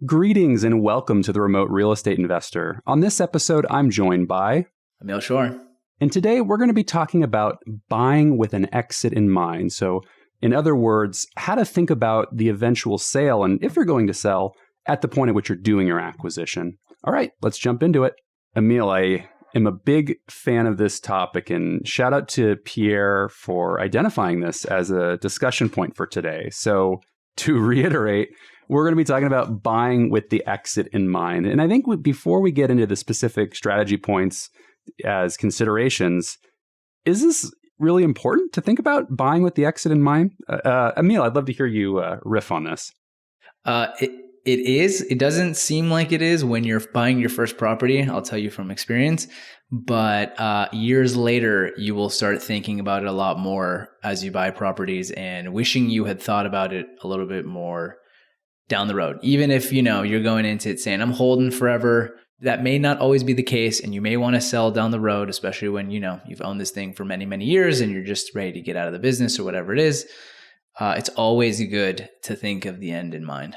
Greetings and welcome to the Remote Real Estate Investor. On this episode, I'm joined by Emil Shore. And today we're going to be talking about buying with an exit in mind. So, in other words, how to think about the eventual sale and if you're going to sell at the point at which you're doing your acquisition. All right, let's jump into it. Emil, I am a big fan of this topic, and shout out to Pierre for identifying this as a discussion point for today. So, to reiterate, we're going to be talking about buying with the exit in mind. And I think before we get into the specific strategy points as considerations, is this really important to think about buying with the exit in mind? Emil, I'd love to hear you riff on this. It is. It doesn't seem like it is when you're buying your first property. I'll tell you from experience. But years later, you will start thinking about it a lot more as you buy properties and wishing you had thought about it a little bit more down the road. Even if, you're going into it saying, I'm holding forever, that may not always be the case. And you may want to sell down the road, especially when, you've owned this thing for many, many years and you're just ready to get out of the business or whatever it is. It's always good to think of the end in mind.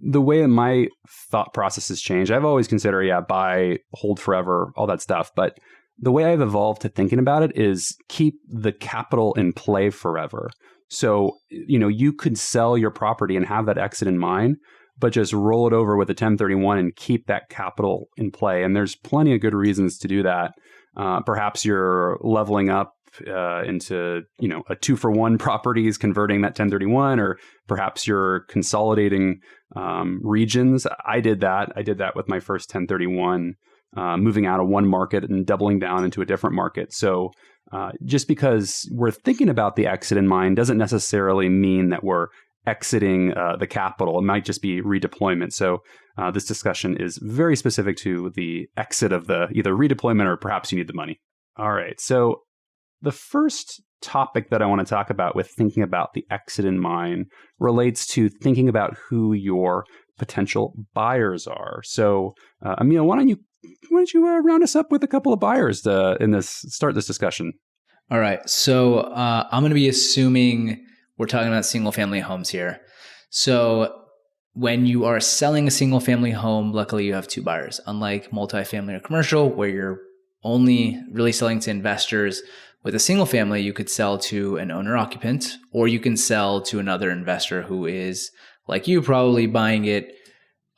The way my thought process has changed, I've always considered, buy, hold forever, all that stuff. But the way I've evolved to thinking about it is keep the capital in play forever. So, you could sell your property and have that exit in mind, but just roll it over with a 1031 and keep that capital in play. And there's plenty of good reasons to do that. Perhaps you're leveling up into, a 2-for-1 properties, converting that 1031, or perhaps you're consolidating regions. I did that. I did that with my first 1031, moving out of one market and doubling down into a different market. So just because we're thinking about the exit in mind doesn't necessarily mean that we're exiting the capital. It might just be redeployment. So this discussion is very specific to the exit of the either redeployment or perhaps you need the money. All right. So the first topic that I want to talk about with thinking about the exit in mind relates to thinking about who your potential buyers are. So Emil, why don't you round us up with a couple of buyers to start this discussion? All right. So I'm going to be assuming we're talking about single family homes here. So when you are selling a single family home, luckily you have two buyers, unlike multifamily or commercial, where you're only really selling to investors. With a single family, you could sell to an owner occupant, or you can sell to another investor who is like you, probably buying it,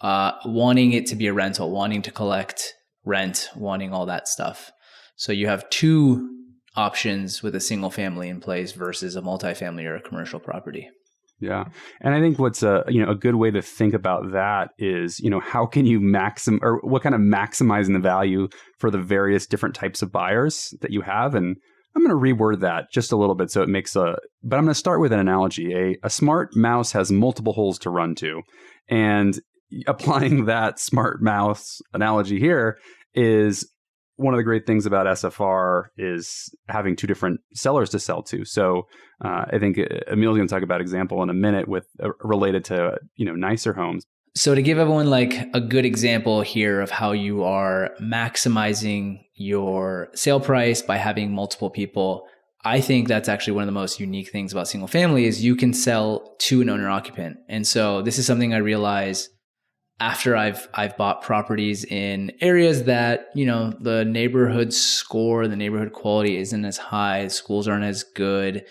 wanting it to be a rental, wanting to collect rent, wanting all that stuff. So you have two options with a single family in place versus a multifamily or a commercial property. Yeah. And I think what's a good way to think about that is, how can you what kind of maximizing the value for the various different types of buyers that you have? And I'm going to reword that just a little bit so it makes but I'm going to start with an analogy. A smart mouse has multiple holes to run to. And applying that smart mouse analogy here is one of the great things about SFR is having two different sellers to sell to. So I think Emil's going to talk about example in a minute with related to, nicer homes. So to give everyone like a good example here of how you are maximizing your sale price by having multiple people, I think that's actually one of the most unique things about single family is you can sell to an owner occupant. And so this is something I realize after I've bought properties in areas that, the neighborhood score, the neighborhood quality isn't as high, schools aren't as good.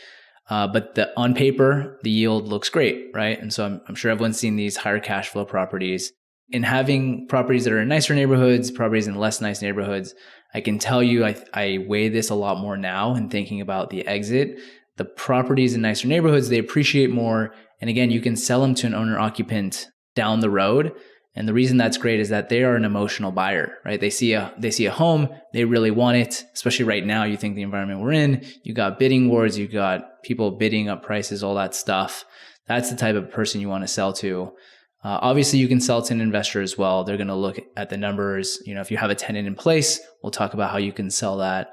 But on paper, the yield looks great, right? And so I'm sure everyone's seen these higher cash flow properties. In having properties that are in nicer neighborhoods, properties in less nice neighborhoods, I can tell you I weigh this a lot more now in thinking about the exit. The properties in nicer neighborhoods, they appreciate more. And again, you can sell them to an owner occupant down the road. And the reason that's great is that they are an emotional buyer, right? They see a home, they really want it, especially right now. You think the environment we're in, you got bidding wars, you got people bidding up prices, all that stuff. That's the type of person you want to sell to. Obviously, you can sell to an investor as well. They're going to look at the numbers. If you have a tenant in place, we'll talk about how you can sell that.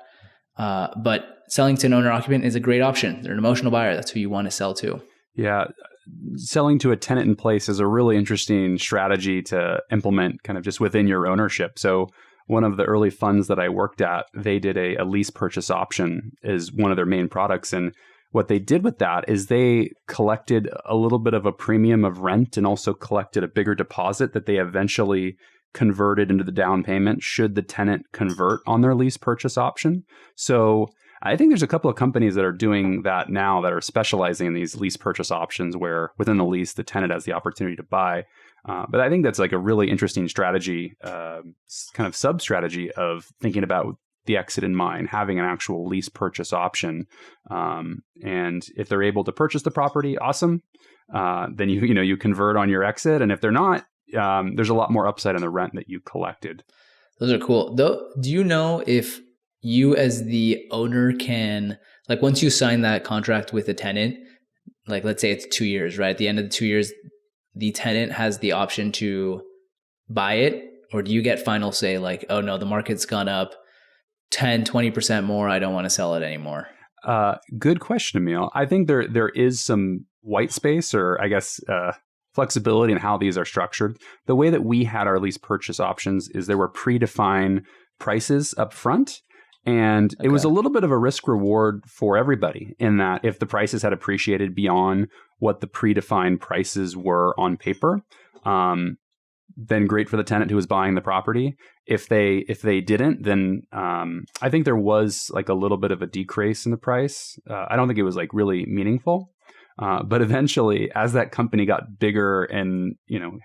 But selling to an owner occupant is a great option. They're an emotional buyer. That's who you want to sell to. Yeah. Selling to a tenant in place is a really interesting strategy to implement kind of just within your ownership. So one of the early funds that I worked at, they did a lease purchase option as one of their main products. And what they did with that is they collected a little bit of a premium of rent and also collected a bigger deposit that they eventually converted into the down payment should the tenant convert on their lease purchase option. So I think there's a couple of companies that are doing that now that are specializing in these lease purchase options where within the lease, the tenant has the opportunity to buy. But I think that's like a really interesting strategy, kind of sub-strategy of thinking about the exit in mind, having an actual lease purchase option. And if they're able to purchase the property, awesome. Then you convert on your exit. And if they're not, there's a lot more upside in the rent that you collected. Those are cool. Though, do you know if you as the owner can, like once you sign that contract with a tenant, like let's say it's 2 years, right? At the end of the 2 years, the tenant has the option to buy it? Or do you get final say like, oh no, the market's gone up 10, 20% more. I don't want to sell it anymore? Good question, Emil. I think there is some white space or I guess flexibility in how these are structured. The way that we had our lease purchase options is there were predefined prices up front. And it was a little bit of a risk reward for everybody in that if the prices had appreciated beyond what the predefined prices were on paper, then great for the tenant who was buying the property. If they didn't, then I think there was like a little bit of a decrease in the price. I don't think it was like really meaningful. But eventually, as that company got bigger and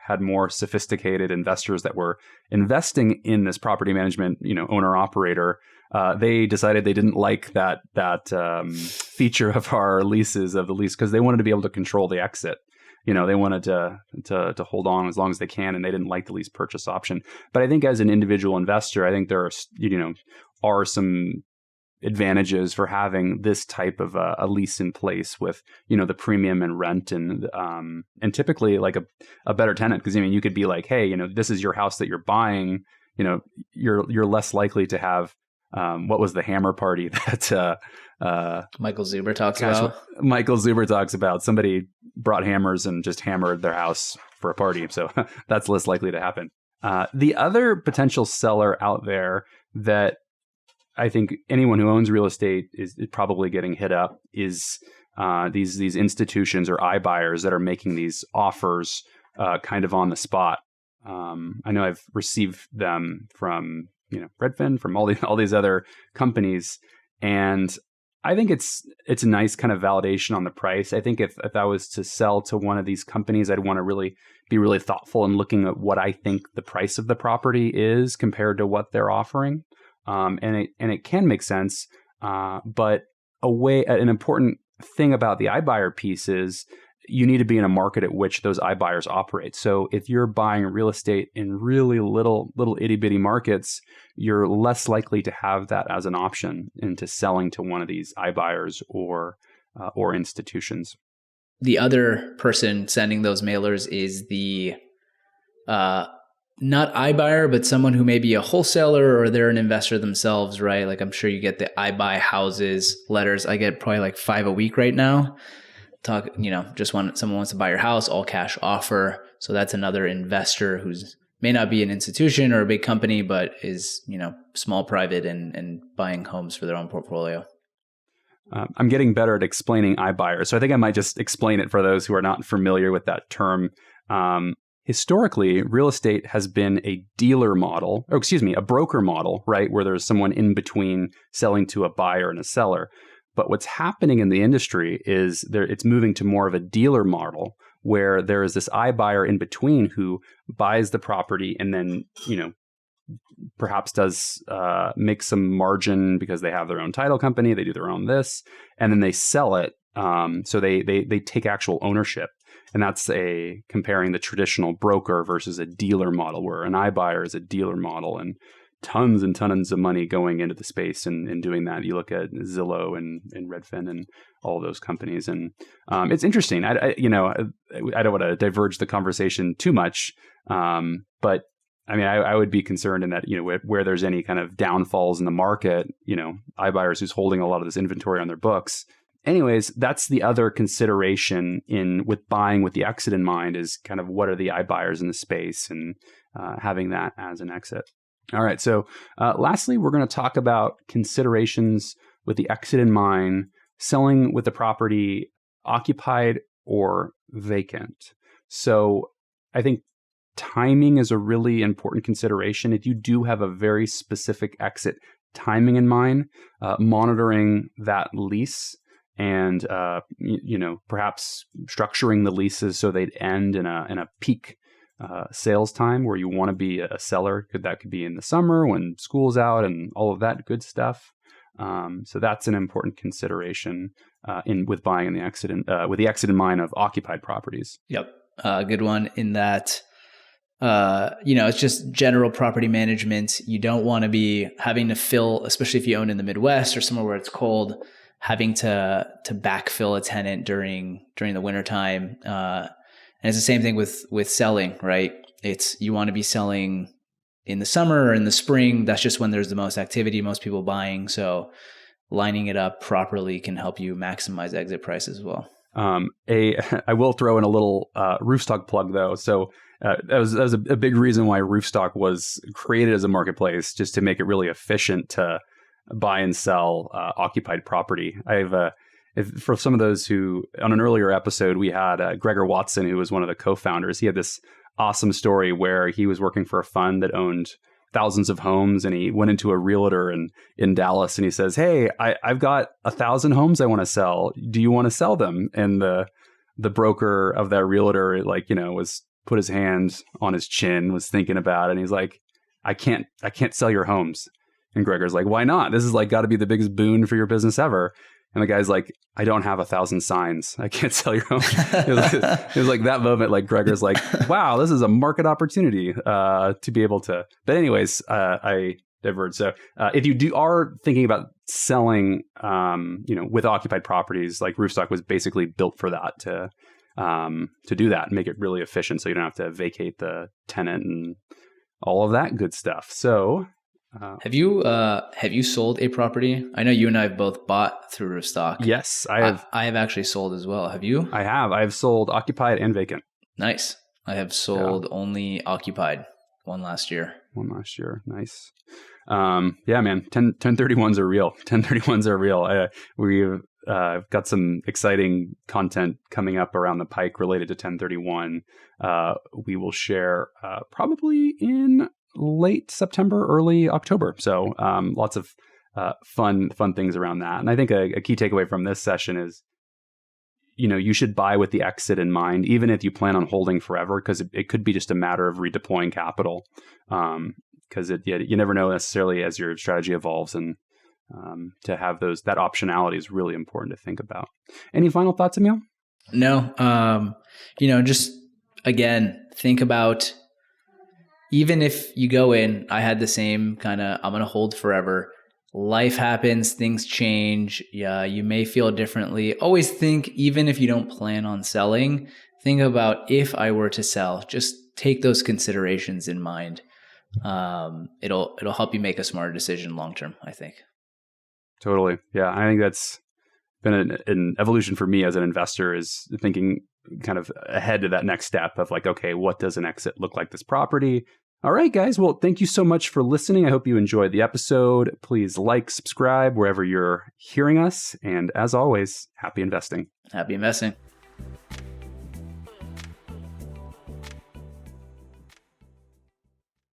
had more sophisticated investors that were investing in this property management owner operator, they decided they didn't like that feature of our leases of the lease because they wanted to be able to control the exit. They wanted to hold on as long as they can, and they didn't like the lease purchase option. But I think as an individual investor, I think there are some advantages for having this type of a lease in place with the premium and rent and typically like a better tenant, because you could be like, hey, this is your house that you're buying, you're less likely to have what was the hammer party that Michael Zuber talks about? Michael Zuber talks about. Somebody brought hammers and just hammered their house for a party, so that's less likely to happen. The other potential seller out there that I think anyone who owns real estate is probably getting hit up is these institutions or iBuyers that are making these offers kind of on the spot. I know I've received them from Redfin, from all these other companies, and I think it's a nice kind of validation on the price. I think if I was to sell to one of these companies, I'd want to really be really thoughtful in looking at what I think the price of the property is compared to what they're offering. And it can make sense, but an important thing about the iBuyer piece is you need to be in a market at which those iBuyers operate. So if you're buying real estate in really little itty bitty markets, you're less likely to have that as an option into selling to one of these iBuyers or institutions. The other person sending those mailers is the not iBuyer, but someone who may be a wholesaler or they're an investor themselves, right? Like I'm sure you get the iBuy houses letters. I get probably like 5 a week right now. Someone wants to buy your house, all cash offer. So that's another investor who's may not be an institution or a big company, but is, small private and buying homes for their own portfolio. I'm getting better at explaining iBuyer. So I think I might just explain it for those who are not familiar with that term. Historically, real estate has been a broker model, right? Where there's someone in between selling to a buyer and a seller. But what's happening in the industry is it's moving to more of a dealer model where there is this iBuyer in between who buys the property and then, perhaps does make some margin because they have their own title company, they do their own this, and then they sell it. So they take actual ownership. And that's comparing the traditional broker versus a dealer model, where an iBuyer is a dealer model and tons of money going into the space and doing that. You look at Zillow and Redfin and all those companies, and it's interesting. I don't want to diverge the conversation too much, but I mean, I would be concerned in that where there's any kind of downfalls in the market, iBuyers who's holding a lot of this inventory on their books. Anyways, that's the other consideration with buying with the exit in mind is kind of what are the iBuyers in the space and having that as an exit. All right. So lastly, we're going to talk about considerations with the exit in mind selling with the property occupied or vacant. So I think timing is a really important consideration. If you do have a very specific exit timing in mind, monitoring that lease and perhaps structuring the leases so they'd end in a peak sales time where you want to be a seller. That could be in the summer when school's out and all of that good stuff. So that's an important consideration with buying in the exit with the exit in mind of occupied properties. Yep, good one. In that, it's just general property management. You don't want to be having to fill, especially if you own in the Midwest or somewhere where it's cold, having to backfill a tenant during the wintertime. And it's the same thing with selling, right? You want to be selling in the summer or in the spring. That's just when there's the most activity, most people buying. So lining it up properly can help you maximize exit price as well. I will throw in a little Roofstock plug though. So that was a big reason why Roofstock was created as a marketplace, just to make it really efficient to buy and sell occupied property. For some of those who, on an earlier episode, we had Gregor Watson, who was one of the co-founders. He had this awesome story where he was working for a fund that owned thousands of homes, and he went into a realtor in Dallas and he says, "Hey, I've got 1,000 homes I want to sell. Do you want to sell them?" And the broker of that realtor, was put his hand on his chin, was thinking about it, and he's like, I can't sell your homes." And Gregor's like, "Why not? This is got to be the biggest boon for your business ever." And the guy's like, "I don't have 1,000 signs. I can't sell your home." It was like that moment, Gregor's like, "Wow, this is a market opportunity to be able to." But anyways, I diverged. So if you are thinking about selling, with occupied properties, Roofstock was basically built for that, to do that and make it really efficient, so you don't have to vacate the tenant and all of that good stuff. So. Have you sold a property? I know you and I have both bought through Roofstock. Yes, I have. I have actually sold as well. Have you? I have. I have sold occupied and vacant. Nice. I have sold only occupied one last year. Nice. Yeah, man. 1031s are real. 1031s are real. We've got some exciting content coming up around the pike related to 1031. We will share probably in late September, early October. So lots of fun things around that. And I think a key takeaway from this session is, you should buy with the exit in mind, even if you plan on holding forever, because it could be just a matter of redeploying capital. Because you never know necessarily as your strategy evolves, and to have that optionality is really important to think about. Any final thoughts, Emil? No. Just again, think about, even if you go in, I had the same kind of, I'm going to hold forever. Life happens, things change. Yeah, you may feel differently. Always think, even if you don't plan on selling, think about, if I were to sell, just take those considerations in mind. It'll help you make a smarter decision long term, I think. Totally. Yeah, I think that's been an evolution for me as an investor, is thinking kind of ahead to that next step of okay, what does an exit look like this property? All right, guys. Well, thank you so much for listening. I hope you enjoyed the episode. Please subscribe wherever you're hearing us. And as always, happy investing. Happy investing.